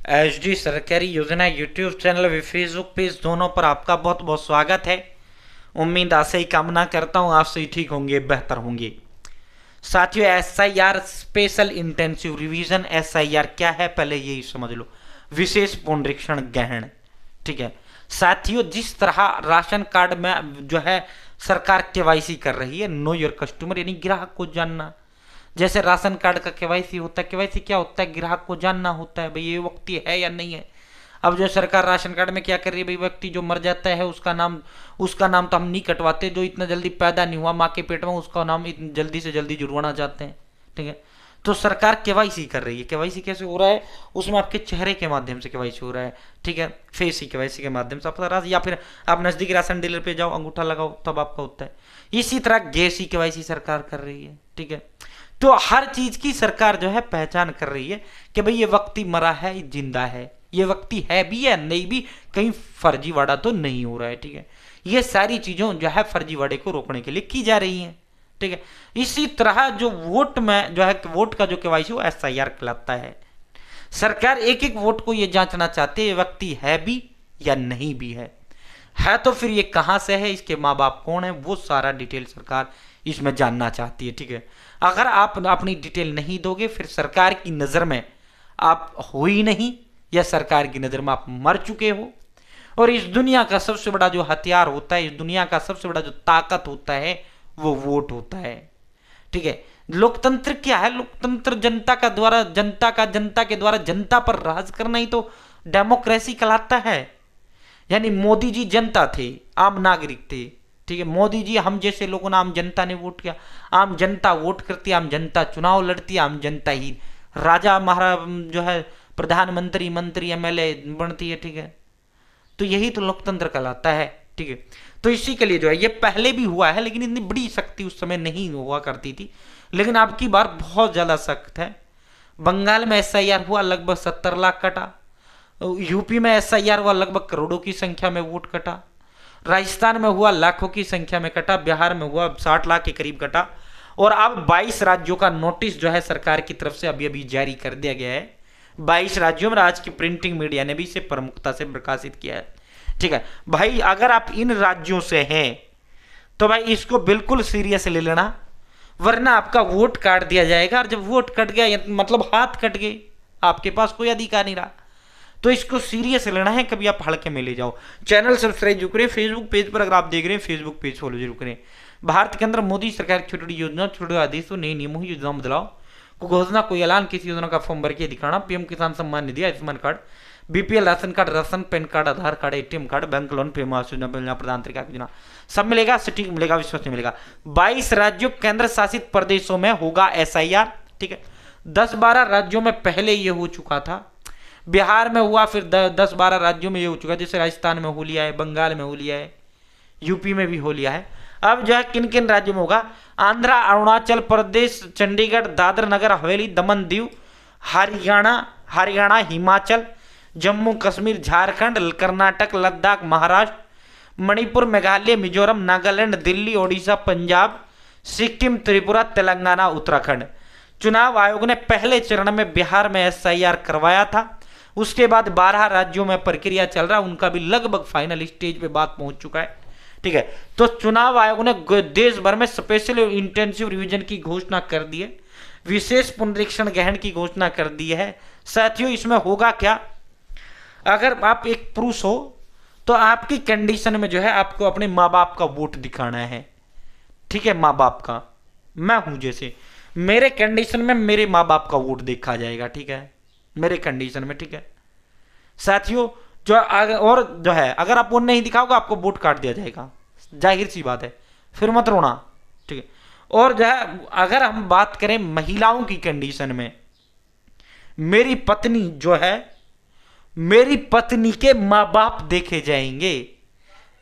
HD सरकारी योजना YouTube channel व फेसबुक पेज दोनों पर आपका बहुत बहुत स्वागत है। उम्मीद आशा ही कामना करता हूँ आप सही ठीक होंगे, बेहतर होंगे। साथियों, SIR special intensive revision, SIR क्या है पहले यही समझ लो। विशेष पुनरीक्षण गहन, ठीक है साथियों। जिस तरह राशन कार्ड में जो है सरकार केवाईसी कर रही है, नो योर कस्टमर, यानी ग्राहक को जानना। जैसे राशन कार्ड का केवाईसी होता है, केवाईसी क्या होता है, ग्राहक को जानना होता है भाई ये व्यक्ति है या नहीं है। अब जो सरकार राशन कार्ड में क्या कर रही है भाई, व्यक्ति जो मर जाता है उसका नाम तो हम नहीं कटवाते, जो इतना जल्दी पैदा नहीं हुआ माँ के पेट में उसका नाम जल्दी से जल्दी जुड़वाना चाहते हैं, ठीक है। तो सरकार केवाईसी कर रही है। केवाईसी कैसे हो रहा है, उसमें आपके चेहरे के माध्यम से केवाईसी हो रहा है, ठीक है। फेस केवाईसी के माध्यम से आप, या फिर आप नजदीकी राशन डीलर पे जाओ, अंगूठा लगाओ, तब आपका होता है। इसी तरह गैस केवाईसी सरकार कर रही है, ठीक है। तो हर चीज की सरकार जो है पहचान कर रही है कि भाई ये व्यक्ति मरा है, जिंदा है, ये व्यक्ति है भी या नहीं भी, कहीं फर्जीवाड़ा तो नहीं हो रहा है, ठीक है। ये सारी चीजों जो है फर्जीवाड़े को रोकने के लिए की जा रही हैं, ठीक है। इसी तरह जो वोट में जो है वोट का जो केवाईसी वो एसआईआर कहलाता है। सरकार एक एक वोट को ये जांचना चाहती है ये व्यक्ति है भी या नहीं भी है तो फिर ये कहां से है, इसके माँ बाप कौन है, वो सारा डिटेल सरकार इसमें जानना चाहती है, ठीक है। अगर आप अपनी डिटेल नहीं दोगे फिर सरकार की नजर में आप हो ही नहीं, या सरकार की नजर में आप मर चुके हो। और इस दुनिया का सबसे बड़ा जो हथियार होता है, इस दुनिया का सबसे बड़ा जो ताकत होता है वो वोट होता है, ठीक है। लोकतंत्र क्या है, लोकतंत्र जनता के द्वारा जनता पर राज करना ही तो डेमोक्रेसी कहलाता है। यानी मोदी जी जनता थे, आम नागरिक थे, ठीक है। मोदी जी हम जैसे लोगों ने, आम जनता ने वोट किया, आम जनता वोट करती है, आम जनता चुनाव लड़ती है, आम जनता ही राजा महाराज जो है प्रधानमंत्री, मंत्री, एमएलए बनती है, ठीक है। तो यही तो लोकतंत्र कहलाता है, ठीक है। तो इसी के लिए जो है ये पहले भी हुआ है, लेकिन इतनी बड़ी शक्ति उस समय नहीं हुआ करती थी, लेकिन अब की बार बहुत ज्यादा सख्त है। बंगाल में एसआईआर हुआ, लगभग 70 लाख कटा। यूपी में एसआईआर हुआ, लगभग करोड़ों की संख्या में वोट कटा। राजस्थान में हुआ, लाखों की संख्या में कटा। बिहार में हुआ, 60 लाख के करीब कटा। और अब 22 राज्यों का नोटिस जो है सरकार की तरफ से अभी अभी जारी कर दिया गया है। 22 राज्यों में आज की प्रिंटिंग मीडिया ने भी इसे प्रमुखता से प्रकाशित किया है, ठीक है भाई। अगर आप इन राज्यों से हैं तो भाई इसको बिल्कुल सीरियस ले लेना, वरना आपका वोट काट दिया जाएगा। और जब वोट कट गया मतलब हाथ कट गए, आपके पास कोई अधिकार नहीं रहा। तो इसको सीरियस लेना है, कभी आप हल्के में ले जाओ। चैनल सब्सक्राइब जरूर करें, फेसबुक पेज पर अगर आप देख रहे हैं फेसबुक पेज फॉलो जरूर करें। भारत के अंदर मोदी सरकार की छोटी छोटी योजना, छोटे आदेशों, नए नियमों, योजना बदलाव, को घोषणा, कोई ऐलान, किसी योजना का फॉर्म भर के दिखाना, PM Kisan Samman Nidhi, Ayushman card, BPL ration card, ration, PAN card, Aadhaar card, ATM card, bank loan, PM Awas Yojana, प्रधानमंत्री का योजना, सब मिलेगा, सटीक मिलेगा, विश्वसनीय मिलेगा। 22 राज्यों केंद्र शासित प्रदेशों में होगा एसआईआर, ठीक है। 10-12 राज्यों में पहले ये हो चुका था, बिहार में हुआ, फिर 10-12 राज्यों में ये हो चुका है। जैसे राजस्थान में हो लिया है, बंगाल में हो लिया है, यूपी में भी हो लिया है। अब जो है किन किन राज्यों में होगा, आंध्रा, अरुणाचल प्रदेश, चंडीगढ़, दादर नगर हवेली, दमन दीव, हरियाणा, हिमाचल, जम्मू कश्मीर, झारखंड, कर्नाटक, लद्दाख, महाराष्ट्र, मणिपुर, मेघालय, मिजोरम, नागालैंड, दिल्ली, ओडिशा, पंजाब, सिक्किम, त्रिपुरा, तेलंगाना, उत्तराखंड। चुनाव आयोग ने पहले चरण में बिहार में एसआईआर करवाया था। उसके बाद 12 राज्यों में प्रक्रिया चल रहा है, उनका भी लगभग फाइनल स्टेज पे बात पहुंच चुका है, ठीक है। तो चुनाव आयोग ने देश भर में स्पेशल इंटेंसिव रिवीजन की घोषणा कर दी है, विशेष पुनरीक्षण गहन की घोषणा कर दी है। साथियों, इसमें होगा क्या, अगर आप एक पुरुष हो तो आपकी कंडीशन में जो है आपको अपने माँ बाप का वोट दिखाना है, ठीक है। माँ बाप का, मैं हूं जैसे, मेरे कंडीशन में मेरे माँ बाप का वोट देखा जाएगा, ठीक है, मेरे कंडीशन में, ठीक है साथियों। जो और जो है अगर आप वो नहीं दिखाओगे आपको वोट काट दिया जाएगा, जाहिर सी बात है, फिर मत रोना, ठीक है। और जो है अगर हम बात करें महिलाओं की कंडीशन में, मेरी पत्नी जो है, मेरी पत्नी के माँ बाप देखे जाएंगे।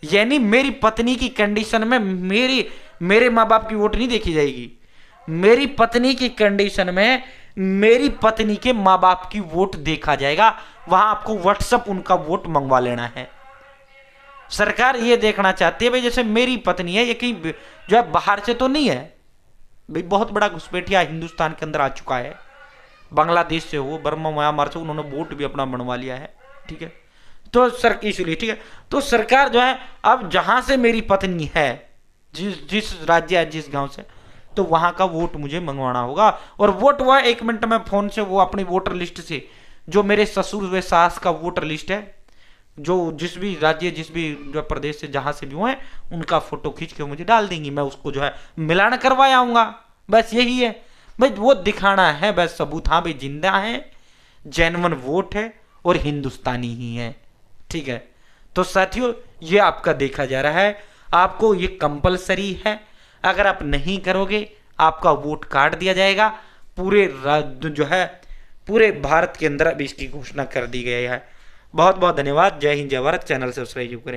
यानी मेरी पत्नी की कंडीशन में मेरे माँ बाप की वोट नहीं देखी जाएगी, मेरी पत्नी की कंडीशन में मेरी पत्नी के माँ बाप की वोट देखा जाएगा। वहां आपको व्हाट्सएप उनका वोट मंगवा लेना है। सरकार ये देखना चाहती है भाई जैसे मेरी पत्नी है, ये कहीं जो है बाहर से तो नहीं है भाई, बहुत बड़ा घुसपैठिया हिंदुस्तान के अंदर आ चुका है, बांग्लादेश से हो, बर्मा म्यांमार से, उन्होंने वोट भी अपना बनवा लिया है। ठीक है, तो सर इसलिए ठीक है, तो सरकार जो है अब जहां से मेरी पत्नी है, जिस जिस राज्य है, जिस गांव से, तो वहां का वोट मुझे मंगवाना होगा। और वोट हुआ 1 मिनट में फोन से वो अपनी वोटर लिस्ट से, जो मेरे ससुर व सास का वोटर लिस्ट है, जो जिस भी राज्य, जिस भी जो प्रदेश से, जहां से भी हुए, उनका फोटो खींच के मुझे डाल देंगी, मैं उसको जो है मिलान करवा आऊंगा। बस यही है भाई, वो दिखाना है बस सबूत, हाँ भाई जिंदा है, जेन्युइन वोट है और हिंदुस्तानी ही है। ठीक है, तो साथियों ये आपका देखा जा रहा है, आपको ये कंपलसरी है, अगर आप नहीं करोगे आपका वोट काट दिया जाएगा। पूरे जो है पूरे भारत के अंदर अब इसकी घोषणा कर दी गई है। बहुत बहुत धन्यवाद। जय हिंद जय भारत। चैनल सब्सक्राइब करें।